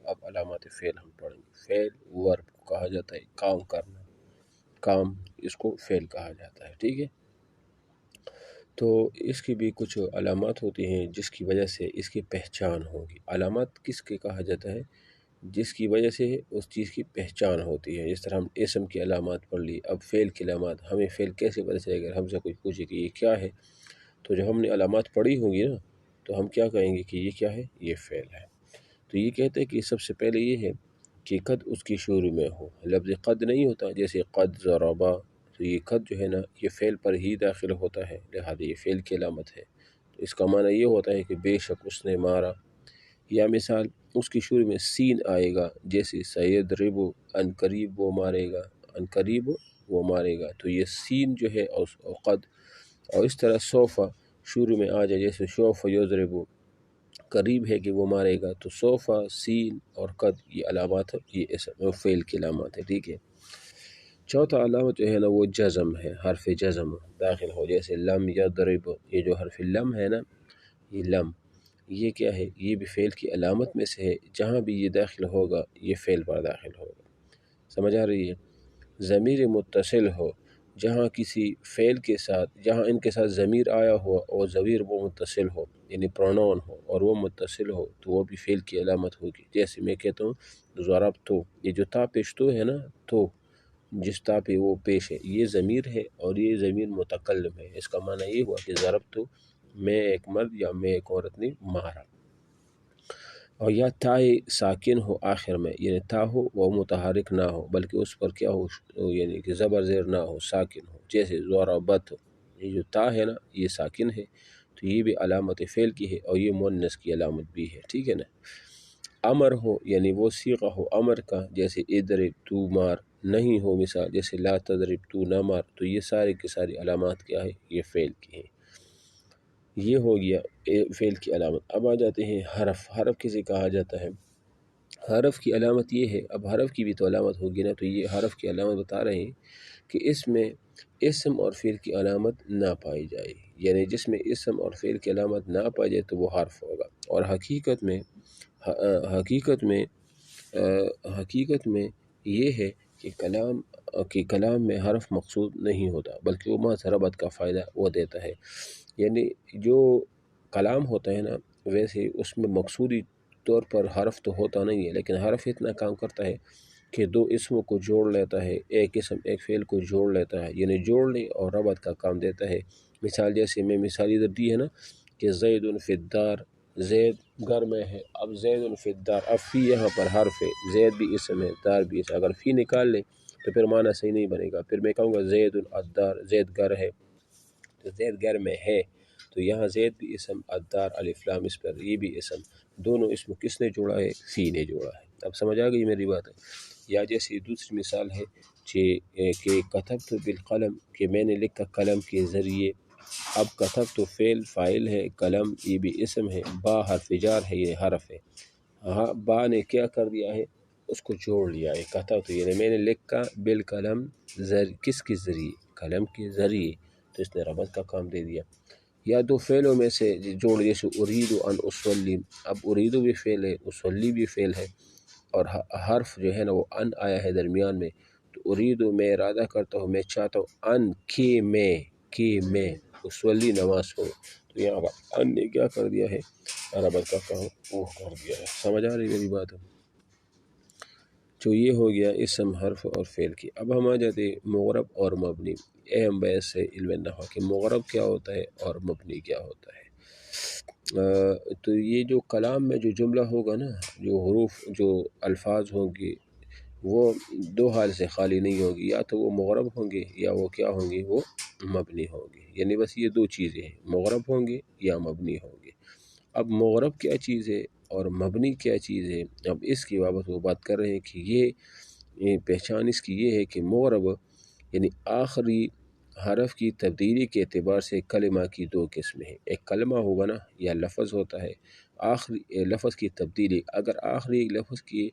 اب علامات فعل ہم پڑھیں گے۔ فعل ورب کو کہا جاتا ہے کام کرنا، کام اس کو فعل کہا جاتا ہے، ٹھیک ہے۔ تو اس کی بھی کچھ علامات ہوتی ہیں جس کی وجہ سے اس کی پہچان ہوگی۔ علامات کس کے کہا جاتا ہے؟ جس کی وجہ سے اس چیز کی پہچان ہوتی ہے۔ جس طرح ہم اسم کی علامات پڑھ لی، اب فعل کی علامات، ہمیں فعل کیسے پتہ چلے؟ اگر ہم سے کوئی پوچھے کہ یہ کیا ہے، تو جب ہم نے علامات پڑھی ہوں گی نا، تو ہم کیا کہیں گے کہ یہ کیا ہے؟ یہ فعل ہے۔ تو یہ کہتے ہیں کہ سب سے پہلے یہ ہے کہ قد اس کی شروع میں ہو، لفظ قد نہیں ہوتا، جیسے قد ضربا، تو یہ قد جو ہے نا یہ فعل پر ہی داخل ہوتا ہے، لہذا یہ فعل کی علامت ہے۔ تو اس کا معنی یہ ہوتا ہے کہ بے شک اس نے مارا، یا مثال اس کی شروع میں سین آئے گا، جیسے سیضرب، ان قریب وہ مارے گا، ان قریب وہ مارے گا، تو یہ سین جو ہے اور قد، اور اس طرح سوف شروع میں آ جائے، جیسے سوف یضرب، قریب ہے کہ وہ مارے گا، تو سوف، سین اور قد یہ علامات ہے، یہ اسم فعل کی علامات ہے، ٹھیک ہے۔ چوتھا علامت جو ہے نا وہ جزم ہے، حرف جزم داخل ہو، جیسے لم یضرب، یہ جو حرف لم ہے نا، یہ لم، یہ کیا ہے؟ یہ بھی فعل کی علامت میں سے ہے، جہاں بھی یہ داخل ہوگا یہ فعل پر داخل ہوگا، سمجھ آ رہی ہے؟ ضمیر متصل ہو، جہاں کسی فعل کے ساتھ، جہاں ان کے ساتھ ضمیر آیا ہو اور ضمیر وہ متصل ہو، یعنی پرونون ہو اور وہ متصل ہو، تو وہ بھی فعل کی علامت ہوگی۔ جیسے میں کہتا ہوں ضربتو، یہ جو تا پیش تو ہے نا، تو جس تا پہ وہ پیش ہے، یہ ضمیر ہے اور یہ ضمیر متکلم ہے، اس کا معنی یہ ہوا کہ ضربتو، میں ایک مرد یا میں ایک عورت نے مارا۔ اور یا تائے ساکن ہو آخر میں، یعنی تا ہو وہ متحرک نہ ہو بلکہ اس پر کیا ہو، یعنی کہ زبر زیر نہ ہو، ساکن ہو، جیسے ضربت، یہ جو تا ہے نا یہ ساکن ہے، تو یہ بھی علامت فعل کی ہے اور یہ مؤنث کی علامت بھی ہے، ٹھیک ہے نا۔ امر ہو، یعنی وہ صیغہ ہو امر کا، جیسے اضرب، تو مار، نہیں ہو مثال جیسے لا تضرب، تو نہ مار، تو یہ سارے کی ساری علامات کیا ہے؟ یہ فعل کی ہیں۔ یہ ہو گیا فعل کی علامت۔ اب آ جاتے ہیں حرف۔ حرف کسے کہا جاتا ہے؟ حرف کی علامت یہ ہے، اب حرف کی بھی تو علامت ہوگی نا، تو یہ حرف کی علامت بتا رہے ہیں کہ اس میں اسم اور فعل کی علامت نہ پائی جائے، یعنی جس میں اسم اور فعل کی علامت نہ پائی جائے تو وہ حرف ہوگا۔ اور حقیقت میں یہ ہے کہ کلام میں حرف مقصود نہیں ہوتا، بلکہ وہ محض ربط کا فائدہ وہ دیتا ہے۔ یعنی جو کلام ہوتا ہے نا، ویسے اس میں مقصودی طور پر حرف تو ہوتا نہیں ہے، لیکن حرف اتنا کام کرتا ہے کہ دو اسموں کو جوڑ لیتا ہے، ایک اسم ایک فعل کو جوڑ لیتا ہے، یعنی جوڑنے اور ربط کا کام دیتا ہے۔ مثال جیسے میں مثال ادھر دی ہے نا کہ زید فی الدار، زید گھر میں ہے، اب زید فی الدار، اب فی یہاں پر حرف ہے، زید بھی اسم ہے، دار بھی اسم، اگر فی نکال لیں تو پھر معنی صحیح نہیں بنے گا۔ پھر میں کہوں گا زید الدار، زید گھر ہے، تو زید گھر میں ہے، تو یہاں زید بھی اسم، الدار الف لام اس پر یہ بھی اسم، دونوں اسم کس نے جوڑا ہے؟ فی نے جوڑا ہے۔ اب سمجھ آ گئی میری بات ہے؟ یا جیسے دوسری مثال ہے کہ کتبت بالقلم، کہ میں نے لکھا قلم کے ذریعے۔ اب کتبت فعل فاعل ہے، قلم یہ بھی اسم ہے، با حرف جار ہے، یہ حرف ہے۔ ہاں با نے کیا کر دیا ہے؟ اس کو جوڑ لیا ہے، کتبت یعنی میں نے لکھا، بالقلم کس کے ذریعے؟ قلم کے ذریعے، تو اس نے ربط کا کام دے دیا۔ یا دو فعلوں میں سے جوڑ، جیسے ارید ان اصلی، اب ارید بھی فعل ہے، اصلی بھی فعل ہے، اور حرف جو ہے نا وہ ان آیا ہے درمیان میں، تو ارید میں ارادہ کرتا ہوں، میں چاہتا ہوں ان کہ میں اصلی نماز پڑھوں، تو یہاں پر ان نے کیا کر دیا ہے؟ ربط کا کام وہ کر دیا ہے۔ سمجھ آ رہی میری بات ہے؟ تو یہ ہو گیا اسم، حرف اور فعل کی۔ اب ہم آ جاتے ہیں مغرب اور مبنی۔ اہم بحث ہے علم نحو کہ مغرب کیا ہوتا ہے اور مبنی کیا ہوتا ہے۔ تو یہ جو کلام میں جو جملہ ہوگا نا، جو حروف جو الفاظ ہوں گے وہ دو حال سے خالی نہیں ہوگی، یا تو وہ مغرب ہوں گے یا وہ کیا ہوں گے؟ وہ مبنی ہوں گے، یعنی بس یہ دو چیزیں ہیں، مغرب ہوں گے یا مبنی ہوں گے۔ اب مغرب کیا چیز ہے اور مبنی کیا چیز ہے؟ اب اس کی بابت وہ بات کر رہے ہیں کہ یہ پہچان اس کی یہ ہے کہ مغرب یعنی آخری حرف کی تبدیلی کے اعتبار سے کلمہ کی دو قسمیں ہیں۔ ایک کلمہ ہوگا نا یا لفظ ہوتا ہے، آخری لفظ کی تبدیلی، اگر آخری لفظ کی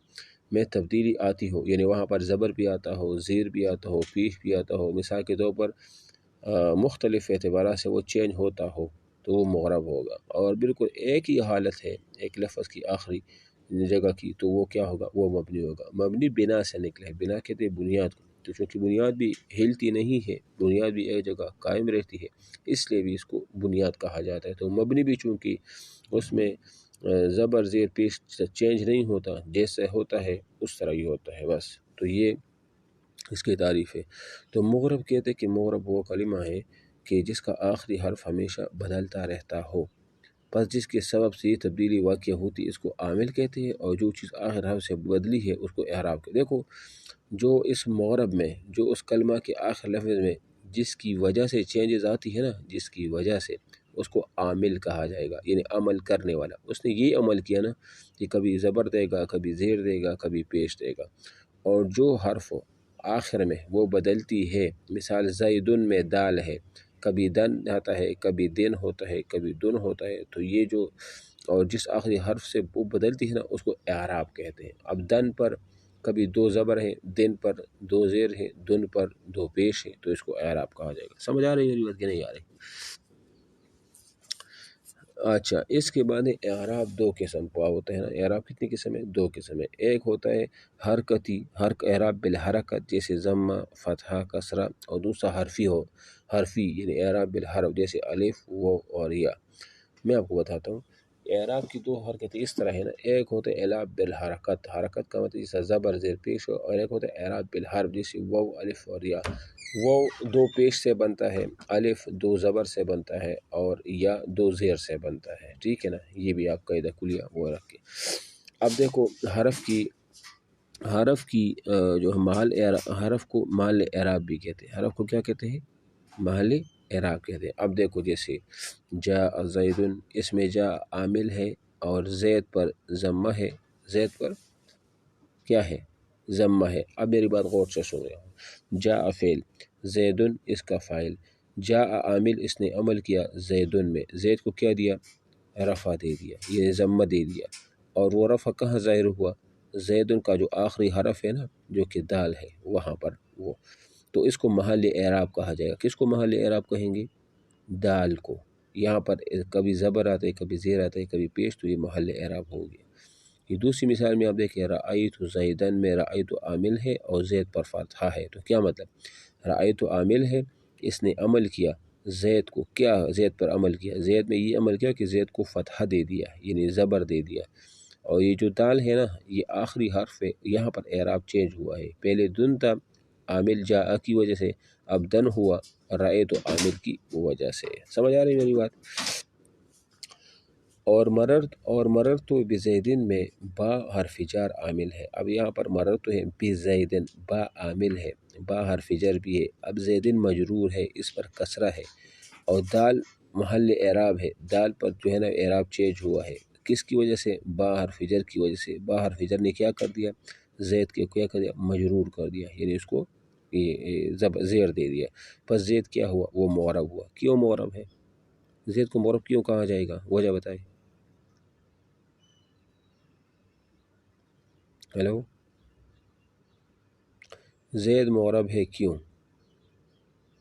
میں تبدیلی آتی ہو، یعنی وہاں پر زبر بھی آتا ہو، زیر بھی آتا ہو، پیش بھی آتا ہو، مثال کے طور پر مختلف اعتبارات سے وہ چینج ہوتا ہو، تو وہ مغرب ہوگا۔ اور بالکل ایک ہی حالت ہے ایک لفظ کی آخری، جگہ کی تو وہ کیا ہوگا، وہ مبنی ہوگا۔ مبنی بنا سے نکلا ہے، بنا کہتے ہیں بنیاد کو، تو چونکہ بنیاد بھی ہلتی نہیں ہے، بنیاد بھی ایک جگہ قائم رہتی ہے، اس لیے بھی اس کو بنیاد کہا جاتا ہے۔ تو مبنی بھی چونکہ اس میں زبر زیر پیش چینج نہیں ہوتا، جیسے ہوتا ہے اس طرح ہی ہوتا ہے بس، تو یہ اس کی تعریف ہے۔ تو مغرب کہتے ہیں کہ مغرب وہ کلمہ ہے کہ جس کا آخری حرف ہمیشہ بدلتا رہتا ہو، پس جس کے سبب سے یہ تبدیلی واقع ہوتی ہے اس کو عامل کہتے ہیں، اور جو چیز آخر حرف سے بدلی ہے اس کو اعراب کہتے ہیں۔ دیکھو جو اس مغرب میں، جو اس کلمہ کے آخر لفظ میں جس کی وجہ سے چینجز آتی ہے نا، جس کی وجہ سے، اس کو عامل کہا جائے گا، یعنی عمل کرنے والا۔ اس نے یہ عمل کیا نا کہ کبھی زبر دے گا، کبھی زیر دے گا، کبھی پیش دے گا، اور جو حرف آخر میں وہ بدلتی ہے، مثال زیدن میں دال ہے، کبھی دن آتا ہے، کبھی دن ہوتا ہے، کبھی دن ہوتا ہے، تو یہ جو اور جس آخری حرف سے وہ بدلتی ہے نا اس کو اعراب کہتے ہیں۔ اب دن پر کبھی دو زبر ہیں، دن پر دو زیر ہیں، دن پر دو پیش ہیں، تو اس کو اعراب کہا جائے گا۔ سمجھ آ رہی ہے بات کہ نہیں آ رہی؟ اچھا، اس کے بعد اعراب دو قسم کا ہوتا ہے نا۔ اعراب کتنی قسم ہے؟ دو قسم ہے۔ ایک ہوتا ہے حرکتی، اعراب بالحرکت، جیسے ضمہ، فتحہ، کسرہ، اور دوسرا حرفی یعنی اعراب بالحرف، جیسے الف، واو اور یا۔ میں آپ کو بتاتا ہوں اعراب کی دو حرکتیں اس طرح ہے نا۔ ایک ہوتا ہے اعراب بالحرکت، حرکت کا مطلب جیسے زبر زیر پیش ہو، اور ایک ہوتا ہے اعراب بالحرف، جیسے واو، الف اور یا۔ واو دو پیش سے بنتا ہے، الف دو زبر سے بنتا ہے، اور یا دو زیر سے بنتا ہے، ٹھیک ہے نا۔ یہ بھی آپ قاعدہ کلیہ وہ رکھ کے۔ اب دیکھو حرف کی جو حرف کو محل اعراب بھی کہتے ہیں۔ حرف کو کیا کہتے ہیں؟ محل اعراب کہتے ہیں۔ اب دیکھو جیسے جاء زیدن، اس میں جاء عامل ہے اور زید پر ضمہ ہے، زید پر کیا ہے؟ ضمہ ہے۔ اب میری بات غور سے سن رہے ہو۔ جاء فعل، زیدن اس کا فاعل، جاء عامل اس نے عمل کیا زیدن میں، زید کو کیا دیا؟ رفع دے دیا، یہ ضمہ دے دیا، اور وہ رفع کہاں ظاہر ہوا؟ زیدن کا جو آخری حرف ہے نا، جو کہ دال ہے، وہاں پر وہ، تو اس کو محل اعراب کہا جائے گا۔ کس کو محل اعراب کہیں گے؟ دال کو۔ یہاں پر کبھی زبر آتا ہے، کبھی زیر آتا ہے، کبھی پیش، تو یہ محل اعراب ہو گیا۔ یہ دوسری مثال میں آپ دیکھیں رأیت زیدن میں رأیت عامل ہے اور زید پر فتحہ ہے، تو کیا مطلب؟ رأیت عامل ہے، اس نے عمل کیا زید کو، کیا زید پر عمل کیا؟ زید میں یہ عمل کیا کہ زید کو فتحہ دے دیا، یعنی زبر دے دیا، اور یہ جو دال ہے نا یہ آخری حرف ہے، یہاں پر اعراب چینج ہوا ہے۔ پہلے دن تھا عامل جاء کی وجہ سے، اب دن ہوا رأیت عامل کی وجہ سے۔ سمجھ آ رہی میری بات؟ اور مررت بزیدن میں با حرف جر عامل ہے۔ اب یہاں پر مررت ہے بزیدن، با عامل ہے، با حرف جر بھی ہے، اب زیدن مجرور ہے، اس پر کسرہ ہے، اور دال محل اعراب ہے، دال پر جو ہے نا اعراب چینج ہوا ہے، کس کی وجہ سے؟ با حرف جر کی وجہ سے۔ با حرف جر نے کیا کر دیا؟ زید کے کیا کر دیا؟ مجرور کر دیا، یعنی اس کو زیر دے دیا، پس زید کیا ہوا؟ وہ معرب ہوا۔ کیوں معرب ہے؟ زید کو معرب کیوں کہا جائے گا؟ وجہ بتائے۔ ہیلو، زید معرب ہے کیوں؟